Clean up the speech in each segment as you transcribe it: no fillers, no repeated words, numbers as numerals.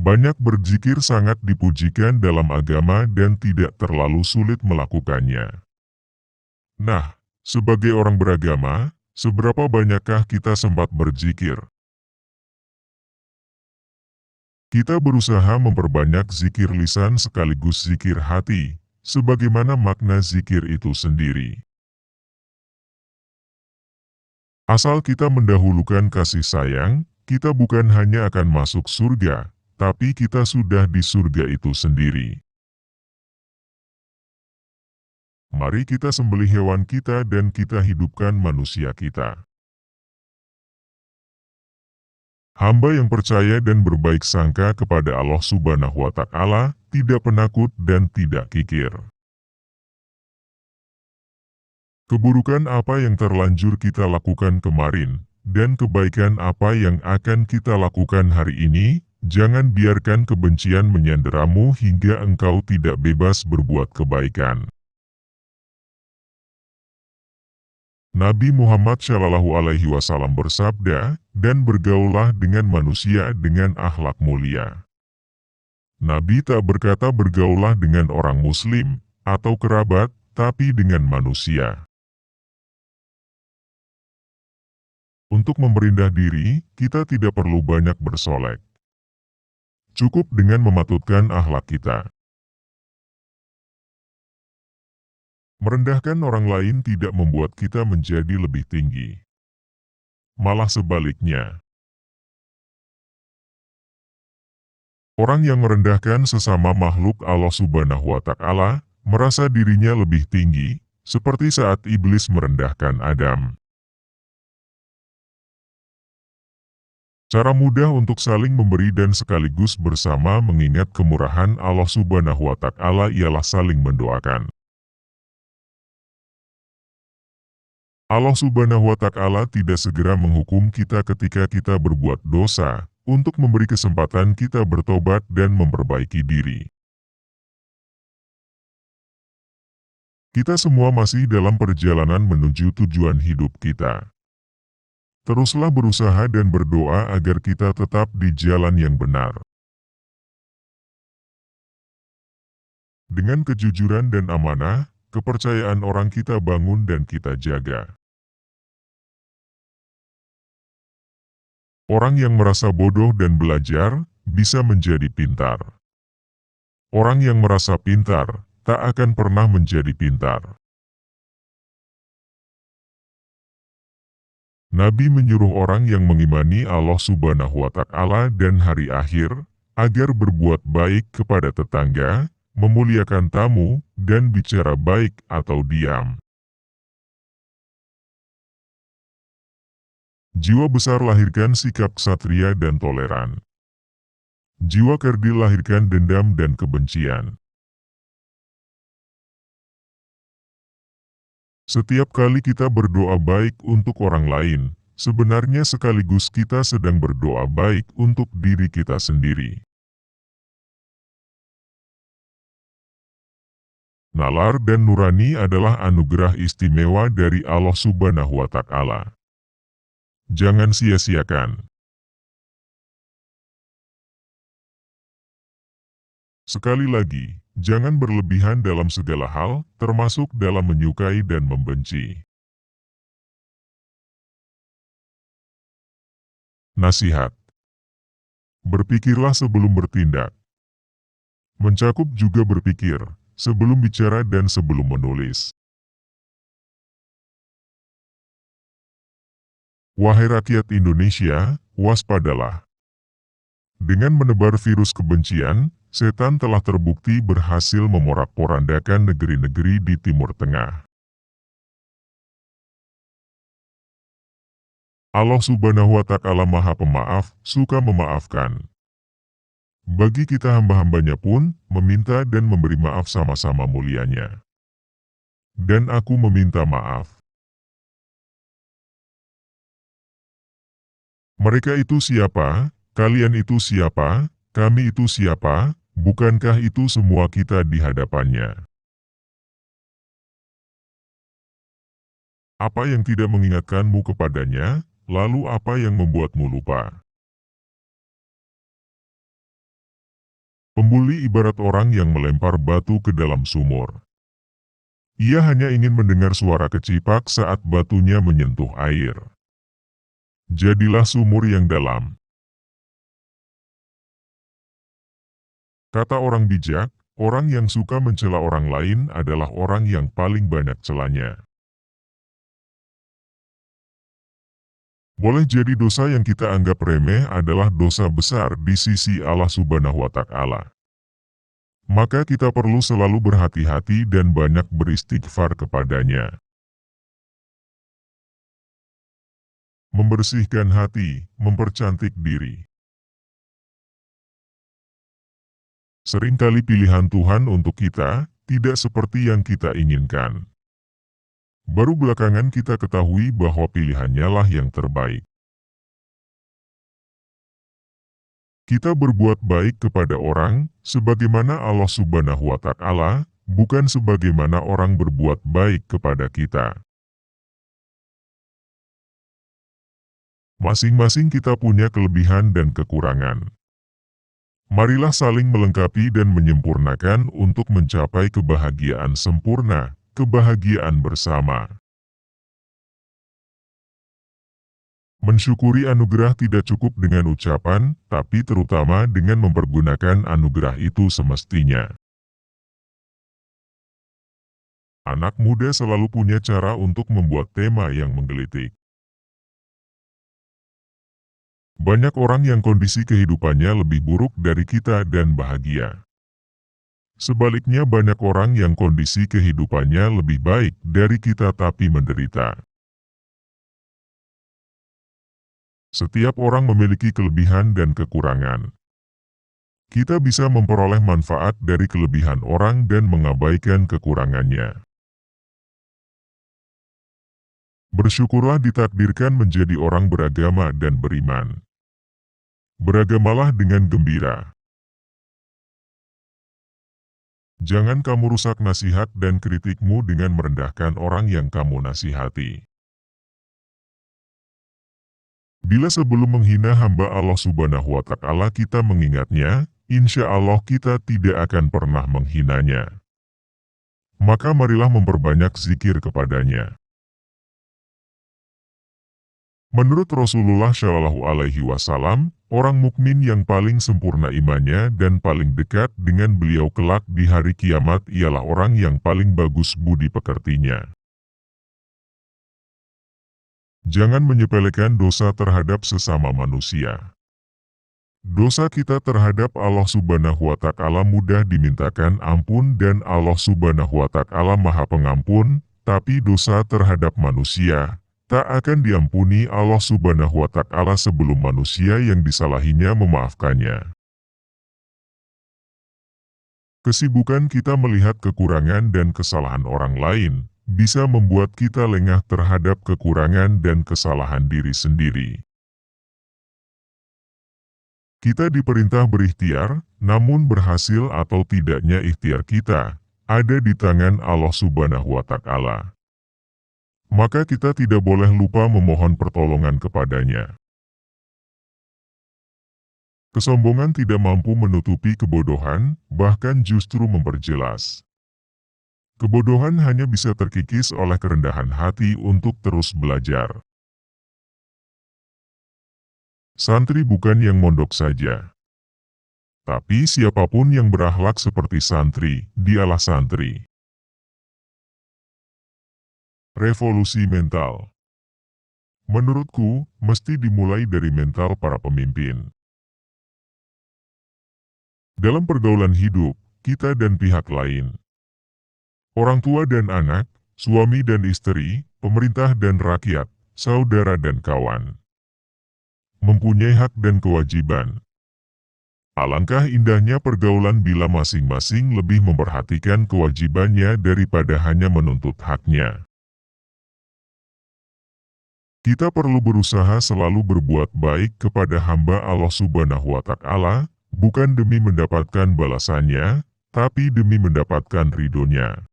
Banyak berzikir sangat dipujikan dalam agama dan tidak terlalu sulit melakukannya. Nah, sebagai orang beragama, seberapa banyakkah kita sempat berzikir? Kita berusaha memperbanyak zikir lisan sekaligus zikir hati, sebagaimana makna zikir itu sendiri. Asal kita mendahulukan kasih sayang, kita bukan hanya akan masuk surga, tapi kita sudah di surga itu sendiri. Mari kita sembelih hewan kita dan kita hidupkan manusia kita. Hamba yang percaya dan berbaik sangka kepada Allah Subhanahu wa Ta'ala, tidak penakut dan tidak kikir. Keburukan apa yang terlanjur kita lakukan kemarin, dan kebaikan apa yang akan kita lakukan hari ini, jangan biarkan kebencian menyanderamu hingga engkau tidak bebas berbuat kebaikan. Nabi Muhammad SAW bersabda, dan bergaullah dengan manusia dengan akhlak mulia. Nabi tak berkata bergaullah dengan orang muslim, atau kerabat, tapi dengan manusia. Untuk memerindah diri, kita tidak perlu banyak bersolek. Cukup dengan mematutkan akhlak kita. Merendahkan orang lain tidak membuat kita menjadi lebih tinggi. Malah sebaliknya. Orang yang merendahkan sesama makhluk Allah Subhanahu wa Ta'ala, merasa dirinya lebih tinggi, seperti saat iblis merendahkan Adam. Cara mudah untuk saling memberi dan sekaligus bersama mengingat kemurahan Allah Subhanahu wa Ta'ala ialah saling mendoakan. Allah Subhanahu wa Ta'ala tidak segera menghukum kita ketika kita berbuat dosa, untuk memberi kesempatan kita bertobat dan memperbaiki diri. Kita semua masih dalam perjalanan menuju tujuan hidup kita. Teruslah berusaha dan berdoa agar kita tetap di jalan yang benar. Dengan kejujuran dan amanah, kepercayaan orang kita bangun dan kita jaga. Orang yang merasa bodoh dan belajar, bisa menjadi pintar. Orang yang merasa pintar, tak akan pernah menjadi pintar. Nabi menyuruh orang yang mengimani Allah Subhanahu wa Ta'ala dan hari akhir, agar berbuat baik kepada tetangga, memuliakan tamu, dan bicara baik atau diam. Jiwa besar lahirkan sikap ksatria dan toleran. Jiwa kerdil lahirkan dendam dan kebencian. Setiap kali kita berdoa baik untuk orang lain, sebenarnya sekaligus kita sedang berdoa baik untuk diri kita sendiri. Nalar dan nurani adalah anugerah istimewa dari Allah Subhanahu wa Ta'ala. Jangan sia-siakan. Sekali lagi, jangan berlebihan dalam segala hal, termasuk dalam menyukai dan membenci. Nasihat. Berpikirlah sebelum bertindak. Mencakup juga berpikir, sebelum bicara dan sebelum menulis. Wahai rakyat Indonesia, waspadalah. Dengan menebar virus kebencian, setan telah terbukti berhasil memorak-porandakan negeri-negeri di Timur Tengah. Allah Subhanahu wa Ta'ala Maha Pemaaf, suka memaafkan. Bagi kita hamba-hambanya pun, meminta dan memberi maaf sama-sama mulianya. Dan aku meminta maaf. Mereka itu siapa? Kalian itu siapa? Kami itu siapa? Bukankah itu semua kita di hadapannya? Apa yang tidak mengingatkanmu kepadanya? Lalu apa yang membuatmu lupa? Pembuli ibarat orang yang melempar batu ke dalam sumur. Ia hanya ingin mendengar suara kecipak saat batunya menyentuh air. Jadilah sumur yang dalam. Kata orang bijak, orang yang suka mencela orang lain adalah orang yang paling banyak celanya. Boleh jadi dosa yang kita anggap remeh adalah dosa besar di sisi Allah Subhanahu wa Ta'ala. Maka kita perlu selalu berhati-hati dan banyak beristighfar kepadanya. Membersihkan hati, mempercantik diri. Seringkali pilihan Tuhan untuk kita tidak seperti yang kita inginkan. Baru belakangan kita ketahui bahwa pilihannya lah yang terbaik. Kita berbuat baik kepada orang, sebagaimana Allah Subhanahu wa Ta'ala, bukan sebagaimana orang berbuat baik kepada kita. Masing-masing kita punya kelebihan dan kekurangan. Marilah saling melengkapi dan menyempurnakan untuk mencapai kebahagiaan sempurna, kebahagiaan bersama. Mensyukuri anugerah tidak cukup dengan ucapan, tapi terutama dengan mempergunakan anugerah itu semestinya. Anak muda selalu punya cara untuk membuat tema yang menggelitik. Banyak orang yang kondisi kehidupannya lebih buruk dari kita dan bahagia. Sebaliknya banyak orang yang kondisi kehidupannya lebih baik dari kita tapi menderita. Setiap orang memiliki kelebihan dan kekurangan. Kita bisa memperoleh manfaat dari kelebihan orang dan mengabaikan kekurangannya. Bersyukurlah ditakdirkan menjadi orang beragama dan beriman. Beragamalah dengan gembira. Jangan kamu rusak nasihat dan kritikmu dengan merendahkan orang yang kamu nasihati. Bila sebelum menghina hamba Allah Subhanahu wa Ta'ala kita mengingatnya, insya Allah kita tidak akan pernah menghinanya. Maka marilah memperbanyak zikir kepadanya. Menurut Rasulullah Shallallahu Alaihi Wasallam, orang mukmin yang paling sempurna imannya dan paling dekat dengan beliau kelak di hari kiamat ialah orang yang paling bagus budi pekertinya. Jangan menyepelekan dosa terhadap sesama manusia. Dosa kita terhadap Allah Subhanahu wa Ta'ala mudah dimintakan ampun dan Allah Subhanahu wa Ta'ala Maha Pengampun, tapi dosa terhadap manusia tak akan diampuni Allah Subhanahu wa Ta'ala sebelum manusia yang disalahinya memaafkannya. Kesibukan kita melihat kekurangan dan kesalahan orang lain bisa membuat kita lengah terhadap kekurangan dan kesalahan diri sendiri. Kita diperintah berikhtiar, namun berhasil atau tidaknya ikhtiar kita ada di tangan Allah Subhanahu wa Ta'ala. Maka kita tidak boleh lupa memohon pertolongan kepadanya. Kesombongan tidak mampu menutupi kebodohan, bahkan justru memperjelas. Kebodohan hanya bisa terkikis oleh kerendahan hati untuk terus belajar. Santri bukan yang mondok saja. Tapi siapapun yang berakhlak seperti santri, dialah santri. Revolusi mental. Menurutku, mesti dimulai dari mental para pemimpin. Dalam pergaulan hidup, kita dan pihak lain. Orang tua dan anak, suami dan istri, pemerintah dan rakyat, saudara dan kawan. Mempunyai hak dan kewajiban. Alangkah indahnya pergaulan bila masing-masing lebih memperhatikan kewajibannya daripada hanya menuntut haknya. Kita perlu berusaha selalu berbuat baik kepada hamba Allah Subhanahu wa Ta'ala, bukan demi mendapatkan balasannya, tapi demi mendapatkan ridhonya.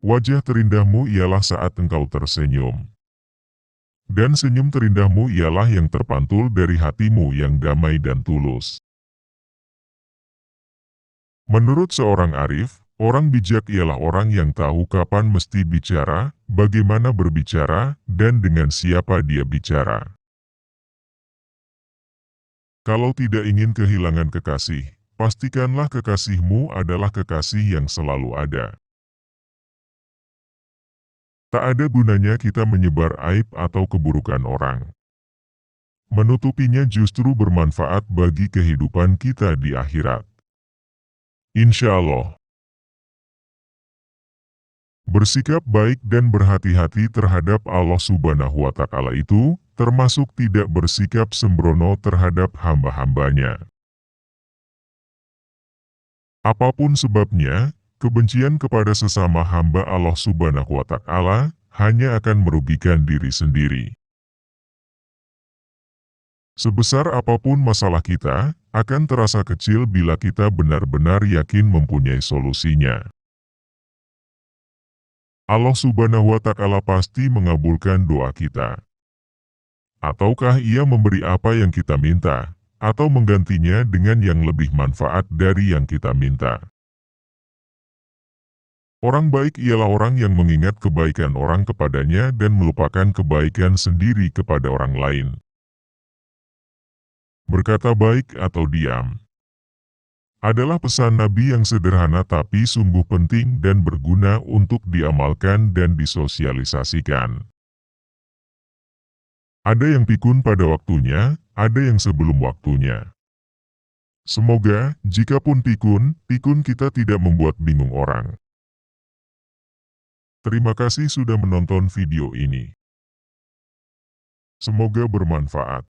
Wajah terindahmu ialah saat engkau tersenyum. Dan senyum terindahmu ialah yang terpantul dari hatimu yang damai dan tulus. Menurut seorang arif, orang bijak ialah orang yang tahu kapan mesti bicara, bagaimana berbicara, dan dengan siapa dia bicara. Kalau tidak ingin kehilangan kekasih, pastikanlah kekasihmu adalah kekasih yang selalu ada. Tak ada gunanya kita menyebar aib atau keburukan orang. Menutupinya justru bermanfaat bagi kehidupan kita di akhirat. Insya Allah. Bersikap baik dan berhati-hati terhadap Allah Subhanahu wa Ta'ala itu, termasuk tidak bersikap sembrono terhadap hamba-hambanya. Apapun sebabnya, kebencian kepada sesama hamba Allah Subhanahu wa Ta'ala hanya akan merugikan diri sendiri. Sebesar apapun masalah kita, akan terasa kecil bila kita benar-benar yakin mempunyai solusinya. Allah Subhanahu wa Ta'ala pasti mengabulkan doa kita. Ataukah Ia memberi apa yang kita minta, atau menggantinya dengan yang lebih manfaat dari yang kita minta? Orang baik ialah orang yang mengingat kebaikan orang kepadanya dan melupakan kebaikan sendiri kepada orang lain. Berkata baik atau diam adalah pesan Nabi yang sederhana tapi sungguh penting dan berguna untuk diamalkan dan disosialisasikan. Ada yang pikun pada waktunya, ada yang sebelum waktunya. Semoga, jikapun pikun, pikun kita tidak membuat bingung orang. Terima kasih sudah menonton video ini. Semoga bermanfaat.